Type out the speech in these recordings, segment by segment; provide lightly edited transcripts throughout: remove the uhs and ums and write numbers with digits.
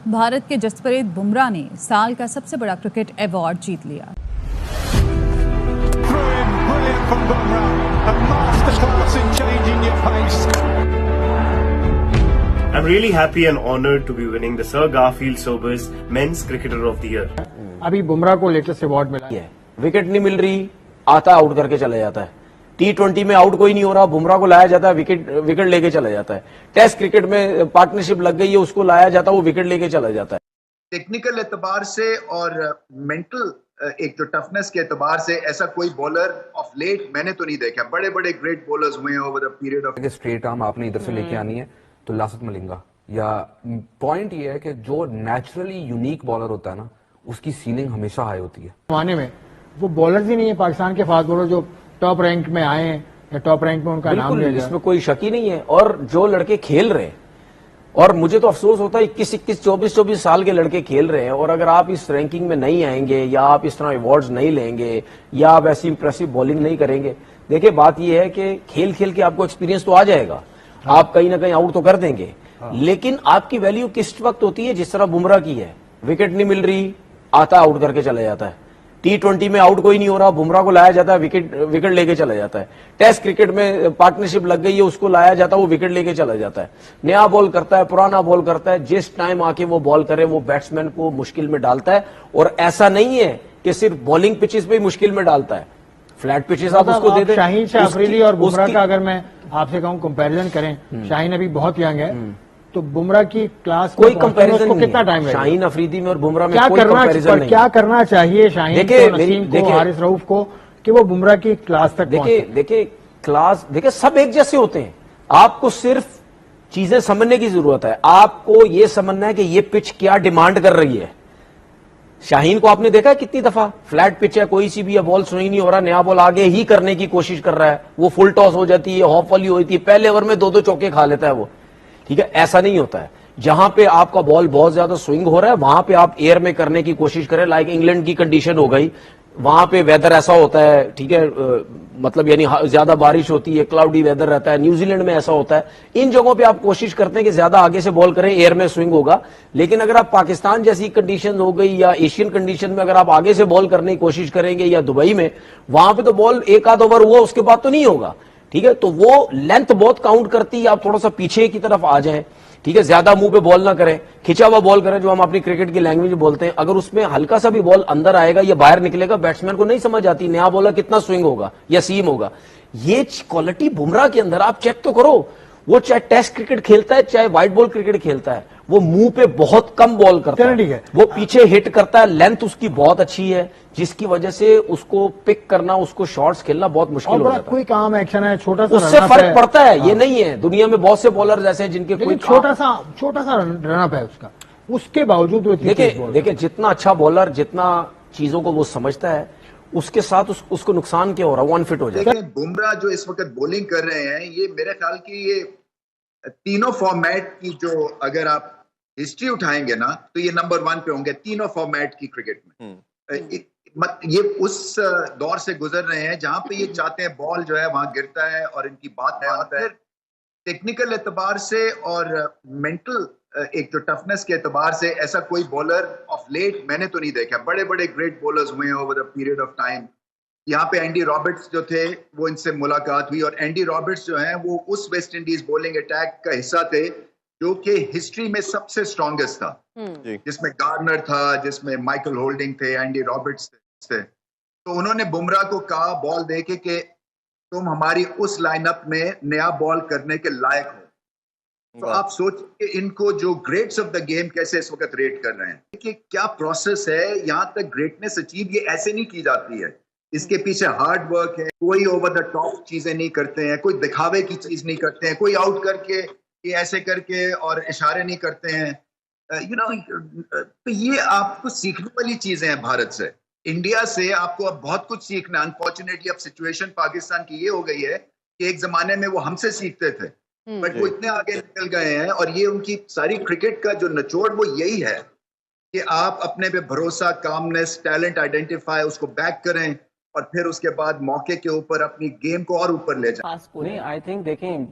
भारत के जसप्रीत बुमराह ने साल का सबसे बड़ा क्रिकेट अवार्ड जीत लिया। Brilliant from Bumrah, a masterclass in changing your pace. I'm really happy and honoured to be winning the Sir Garfield Sobers Men's Cricketer of the Year. अभी बुमराह को latest award मिला है। विकेट नहीं मिल रही, आता out करके चला जाता है। T20 में आउट कोई नहीं हो रहा, बुमराह को लाया जाता है, विकेट लेके चला जाता है। टेस्ट क्रिकेट में पार्टनरशिप लग गई है, उसको लाया जाता है, वो विकेट लेके चला जाता है। टेक्निकल एतबार से और मेंटल एक जो टफनेस के एतबार से ऐसा कोई बॉलर ऑफ लेट मैंने तो नहीं देखा। बड़े बड़े ग्रेट बॉलर्स हुए हैं over the period of. Straight arm आपने इधर से लेके आनी है तो लासित मलिंगा, या पॉइंट ये है कि जो नेचुरली यूनिक बॉलर होता है ना, उसकी सीलिंग हमेशा हाई होती है। जमाने में वो बॉलर्स ही नहीं है पाकिस्तान के फास्ट बॉलर जो टॉप रैंक में आए हैं या टॉप रैंक में उनका नाम लिया जाए, इसमें कोई शक ही नहीं है। और जो लड़के खेल रहे हैं, और मुझे तो अफसोस होता है 21, 24 साल के लड़के खेल रहे हैं, और अगर आप इस रैंकिंग में नहीं आएंगे या आप इस तरह अवार्ड्स नहीं लेंगे या आप ऐसी इंप्रेसिव बॉलिंग नहीं करेंगे, देखिए बात यह है कि खेल खेल के आपको एक्सपीरियंस तो आ जाएगा, आप कहीं ना कहीं आउट तो कर देंगे, लेकिन आपकी वैल्यू किस वक्त होती है? जिस तरह बुमराह की है, विकेट नहीं मिल रही, आता आउट करके चला जाता है। T20 में आउट कोई नहीं हो रहा, बुमराह को लाया जाता है, विकेट लेके चला जाता है। टेस्ट क्रिकेट में पार्टनरशिप लग गई है, उसको लाया जाता है, वो विकेट लेके चला जाता है। नया बॉल करता है, पुराना बॉल करता है, जिस टाइम आके वो बॉल करे वो बैट्समैन को मुश्किल में डालता है। और ऐसा नहीं है कि सिर्फ बॉलिंग पिचेस पे ही मुश्किल में डालता है, फ्लैट पिचेस आप उसको दे दें। शाहीन शाह अफरीदी और बुमराह का अगर मैं आपसे कहूँ कंपैरिजन करें, शाहीन अभी बहुत यंग है, तो बुमराह की क्लास कोई कंपैरिजन नहीं, कितना टाइम लगेगा? शाहीन अफरीदी में और बुमराह में कोई कंपैरिजन नहीं। क्या करना चाहिए शाहीन को, नसीम को, हारिस रऊफ को कि वो बुमराह की क्लास तक देखिए सब एक जैसे होते हैं। आपको सिर्फ चीजें समझने की जरूरत है। आपको ये समझना है कि ये पिच क्या डिमांड कर रही है। शाहीन को आपने देखा है कितनी दफा फ्लैट पिच है, कोई सी भी बॉल स्विंग नहीं हो रहा, नया बॉल आगे ही करने की कोशिश कर रहा है, वो फुल टॉस हो जाती है, हॉफ वाली होती है, पहले ओवर में 2-2 चौके खा लेता है वो। ठीक है, ऐसा नहीं होता है। जहां पे आपका बॉल बहुत ज्यादा स्विंग हो रहा है, वहां पे आप एयर में करने की कोशिश करें। लाइक इंग्लैंड की कंडीशन हो गई, वहां पे वेदर ऐसा होता है, ठीक है, मतलब यानी ज्यादा बारिश होती है, क्लाउडी वेदर रहता है। न्यूजीलैंड में ऐसा होता है। इन जगहों पे आप कोशिश करते हैं कि ज्यादा आगे से बॉल करें, एयर में स्विंग होगा। लेकिन अगर आप पाकिस्तान जैसी कंडीशन हो गई या एशियन कंडीशन में अगर आप आगे से बॉल करने की कोशिश करेंगे, या दुबई में, वहां पे तो बॉल एक आध ओवर हुआ उसके बाद तो नहीं होगा। ठीक है, तो वो लेंथ बहुत काउंट करती है। आप थोड़ा सा पीछे की तरफ आ जाएं, ठीक है, ज्यादा मुंह पे बॉल ना करें, खिंचा हुआ बॉल करें, जो हम अपनी क्रिकेट की लैंग्वेज में बोलते हैं। अगर उसमें हल्का सा भी बॉल अंदर आएगा या बाहर निकलेगा, बैट्समैन को नहीं समझ आती नया बॉलर कितना स्विंग होगा या सीम होगा। ये क्वालिटी बुमराह के अंदर आप चेक तो करो। वो चाहे टेस्ट क्रिकेट खेलता है, चाहे व्हाइट बॉल क्रिकेट खेलता है, वो मुंह पे बहुत कम बॉल करता है, वो पीछे हिट करता है। लेंथ उसकी बहुत अच्छी है, जिसकी वजह से उसको पिक करना, उसको शॉट्स खेलना बहुत मुश्किल हो जाता है। कोई काम एक्शन है, छोटा सा उससे फर्क पड़ता है। ये नहीं है, दुनिया में बहुत से बॉलर ऐसे हैं जिनके कोई छोटा सा रनअप है उसका, उसके बावजूद देखिए जितना अच्छा बॉलर, जितना चीजों को वो समझता है, उसके साथ उसको नुकसान क्या हो रहा है, वो अनफिट हो जाएगा। बुमराह जो इस वक्त बॉलिंग कर रहे हैं, ये मेरे ख्याल की ये तीनों फॉर्मेट की जो अगर आप हिस्ट्री उठाएंगे ना, तो ये नंबर 1 पे होंगे तीनों फॉर्मेट की क्रिकेट में। ये उस दौर से गुजर रहे हैं जहां पे ये चाहते हैं बॉल जो है वहां गिरता है और इनकी बात मानता है। टेक्निकल एतबार से और मेंटल एक जो टफनेस के एतबार से ऐसा कोई बॉलर ऑफ लेट मैंने तो नहीं देखा। बड़े बड़े ग्रेट बॉलर्स हुए हैं over the period of time. यहाँ पे एंडी रॉबर्ट्स जो थे, वो इनसे मुलाकात हुई, और एंडी रॉबर्ट्स जो हैं वो उस वेस्ट इंडीज बॉलिंग अटैक का हिस्सा थे जो कि हिस्ट्री में सबसे स्ट्रॉन्गेस्ट था, जिसमें गार्नर था, जिसमें माइकल होल्डिंग थे, एंडी रॉबर्ट्स थे। तो उन्होंने बुमराह को कहा बॉल देके कि तुम हमारी उस लाइनअप में नया बॉल करने के लायक हो। तो आप सोचिए इनको जो ग्रेट्स ऑफ द गेम कैसे इस वक्त रेट कर रहे हैं कि क्या प्रोसेस है। यहाँ तक ग्रेटनेस अचीव ये ऐसे नहीं की जाती है, इसके पीछे हार्ड वर्क है। कोई ओवर द टॉप चीजें नहीं करते हैं, कोई दिखावे की चीज नहीं करते हैं, कोई आउट करके ये ऐसे करके और इशारे नहीं करते हैं। तो ये आपको सीखने वाली चीजें हैं भारत से। इंडिया से आपको अब बहुत कुछ सीखना। अनफॉर्चुनेटली अब सिचुएशन पाकिस्तान की ये हो गई है कि एक जमाने में वो हमसे सीखते थे, बट वो इतने आगे निकल गए हैं। और ये उनकी सारी क्रिकेट का जो निचोड़ वो यही है कि आप अपने पे भरोसा, कामनेस, टैलेंट आइडेंटिफाई, उसको बैक करें और फिर उसके बाद मौके के ऊपर अपनी गेम को और ऊपर ले जाएं। नहीं, आई थिंक देखें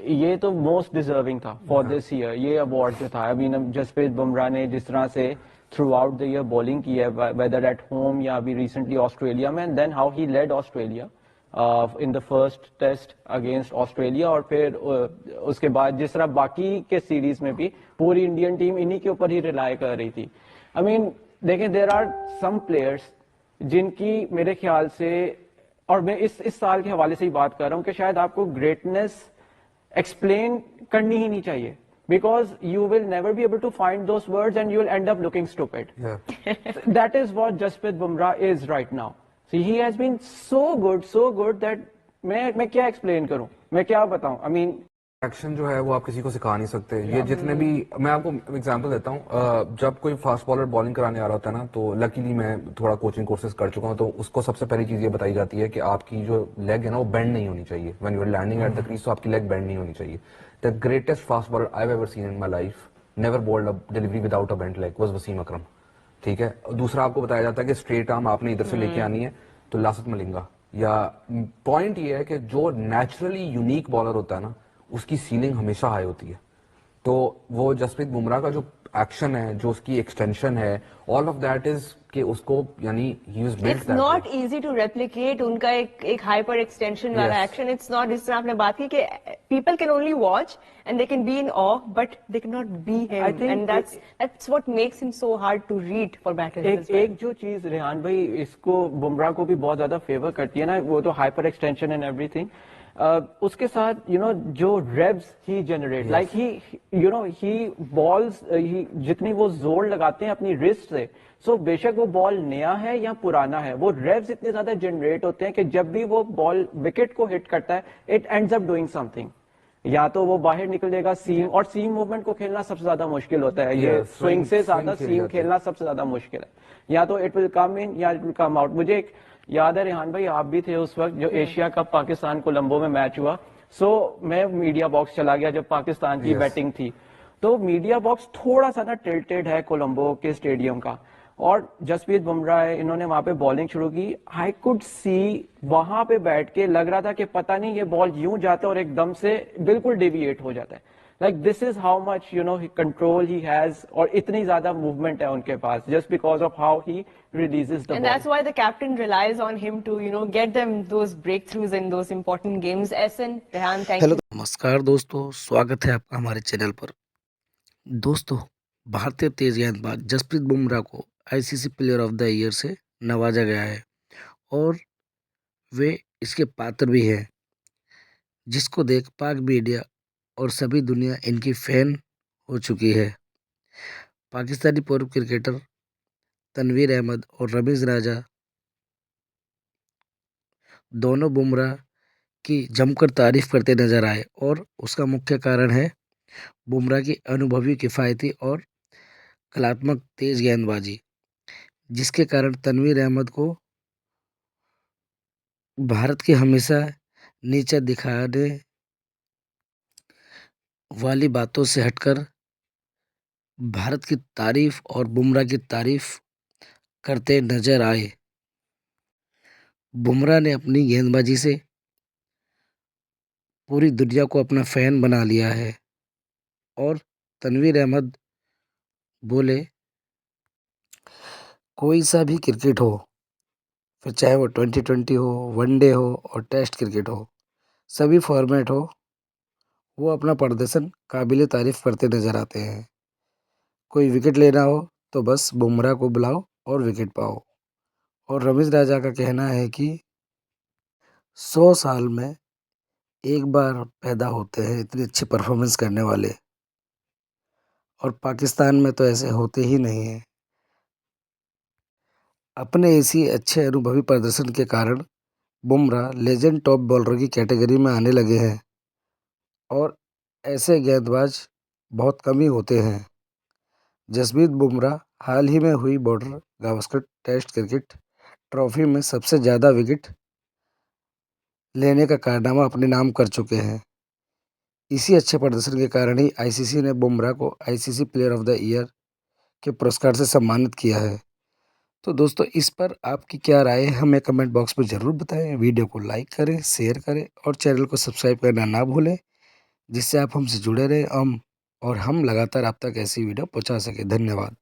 یہ تو موسٹ ڈیزرونگ تھا فار دس ایئر یہ ایوارڈ جو تھا. ابھی جسپریت بمراہ نے جس طرح سے throughout the year bowling کی ہے, ویدر ایٹ ہوم یا ابھی ریسنٹلی آسٹریلیا میں, and then how he lead Australia in the first test against Australia, اور پھر اس کے بعد جس طرح باقی کے سیریز میں بھی پوری انڈین ٹیم انہی کے اوپر ہی ریلائی کر رہی تھی. آئی مین دیکھیں دیر آر سم پلیئرس جن کی میرے خیال سے, اور میں اس سال کے حوالے سے ہی بات کر رہا ہوں کہ شاید آپ کو گریٹنس ایکسپلین کرنی ہی نہیں چاہیے, because you will never be able to find those words and you will end up looking stupid. That is what Jasprit Bumrah is right now. See, he has been so good that میں کیا explain کروں, میں کیا بتاؤں. I mean action جو ہے وہ آپ کسی کو سکھا نہیں سکتے. یہ جتنے بھی, میں آپ کو ایگزامپل دیتا ہوں, جب کوئی فاسٹ بالر بالنگ کرانے آ رہا ہوتا ہے نا, تو لکیلی میں تھوڑا کوچنگ کورسز کر چکا ہوں, تو اس کو سب سے پہلی چیز یہ بتائی جاتی ہے کہ آپ کی جو لیگ ہے نا وہ بینڈ نہیں ہونی چاہیے. When you are landing at the crease, تو آپ کی لیگ بینڈ نہیں ہونی چاہیے. The greatest fast bowler I've ever seen in my life never bowled a delivery without a bent leg was Wasim Akram. ٹھیک ہے. دوسرا آپ کو بتایا جاتا ہے کہ اسٹریٹ آرم آپ نے ادھر سے لے کے آنی ہے, تو لاسٹ ملنگا. یا پوائنٹ یہ ہے کہ جو نیچرلی یونیک بالر ہوتا ہے نا, اس کی سیلنگ ہمیشہ ہائی ہوتی ہے. تو وہ جسپریت بمراہ کا جو ایکشن ہے, جو اس کی ایکسٹینشن ہے, آل آف دیٹ از کہ اس کو یعنی ہی was built. It's not easy to replicate ان کا ایک ہائپر ایکسٹینشن والا ایکشن. اٹس ناٹ, جس طرح آپ نے بات کی کہ people can only watch and they can be in awe, but they can not be him, and that's what makes him so hard to read for batters. ایک جو چیز ریحان بھائی اس کو بمراہ کو بھی بہت زیادہ فیور کرتی ہے نا, وہ تو ہائپر ایکسٹینشن اینڈ ایوری تھنگ. اس کے ساتھ جو ریبز ہی جنریٹ, لائک ہی بالز, جتنی وہ زور لگاتے ہیں اپنی رسٹ سے, سو بے شک وہ بال نیا ہے یا پرانا ہے, وہ ریبز اتنے زیادہ جنریٹ ہوتے ہیں کہ جب بھی وہ بال وکٹ کو ہٹ کرتا ہے, it ends up doing some thing. یا تو وہ باہر نکل جائے گا سیم, اور سیم موومنٹ کو کھیلنا سب سے زیادہ مشکل ہوتا ہے. یہ سوئنگ سے زیادہ سیم کھیلنا سب سے زیادہ مشکل ہے. یا تو اٹ ول کم ان یا اٹ ول کم آؤٹ. مجھے ایک یاد ہے ریحان بھائی, آپ بھی تھے اس وقت جو ایشیا کپ پاکستان کولمبو میں میچ ہوا. سو میں میڈیا باکس چلا گیا جب پاکستان کی بیٹنگ تھی, تو میڈیا باکس تھوڑا سا نا ٹلٹڈ ہے کولمبو کے اسٹیڈیم کا, اور جسپریت بمراہ انہوں نے وہاں پہ بالنگ شروع کی. آئی کوڈ سی وہاں پہ بیٹھ کے لگ رہا تھا کہ پتہ نہیں یہ بال یوں جاتا ہے اور ایک دم سے بالکل ڈیویٹ ہو جاتا ہے. Like this is how much control he has, اور اتنی زیادہ movement ہے ان کے پاس, just because of how he releases the and ball. that's why the captain relies on him to get them those breakthroughs in those important games. Ehsan, Rehan, thank you. نمسکار دوستو, سواگت ہے آپ کا ہمارے چینل پر. دوستو, بھارتی تیز گیند باز جسپریت بمراہ کو آئی سی C player of the year سے نوازا گیا ہے, اور وہ اس کے پاتر بھی ہیں, جس کو دیکھ پاک میڈیا اور سبھی دنیا ان کی فین ہو چکی ہے. پاکستانی پورو کرکٹر تنویر احمد اور رمیز راجہ دونوں بمراہ کی جم کر تعریف کرتے نظر آئے, اور اس کا مکھیہ کارن ہے بمراہ کی انوبھوی, کفایتی اور کلااتمک تیز گیند بازی, جس کے کارن تنویر احمد کو بھارت کے ہمیشہ نیچا دکھانے والی باتوں سے ہٹ کر بھارت کی تعریف اور بمراہ کی تعریف کرتے نظر آئے. بمراہ نے اپنی گیند بازی سے پوری دنیا کو اپنا فین بنا لیا ہے, اور تنویر احمد بولے کوئی سا بھی کرکٹ ہو, پھر چاہے وہ 2020 ہو, ون ڈے ہو اور ٹیسٹ کرکٹ ہو, سبھی فارمیٹ ہو, وہ اپنا پردرشن قابل تعریف کرتے نظر آتے ہیں. کوئی وکٹ لینا ہو تو بس بمراہ کو بلاؤ اور وکٹ پاؤ. اور رمیز راجہ کا کہنا ہے کہ 100 سال میں ایک بار پیدا ہوتے ہیں اتنی اچھی پرفارمنس کرنے والے, اور پاکستان میں تو ایسے ہوتے ہی نہیں ہیں. اپنے اسی اچھے انوبھوی پردرشن کے کارن بمراہ لیجنڈ ٹاپ بالر کی کیٹیگری میں آنے لگے ہیں, اور ایسے گیند باز بہت کم ہی ہوتے ہیں. جسپریت بمراہ حال ہی میں ہوئی border Gavaskar test cricket trophy میں سب سے زیادہ وکٹ لینے کا کارنامہ اپنے نام کر چکے ہیں. اسی اچھے پردرشن کے کارن ہی آئی سی سی نے بمراہ کو آئی سی C player of the year کے پرسکار سے سمانت کیا ہے. تو دوستو, اس پر آپ کی کیا رائے ہے ہمیں کمنٹ باکس میں ضرور بتائیں. ویڈیو کو لائک کریں, شیئر کریں, اور چینل کو سبسکرائب کرنا نہ بھولیں. جس سے آپ ہم سے جڑے رہیں اور ہم لگاتار آپ تک ایسی ویڈیو پہنچا سکیں. دھنیہ واد.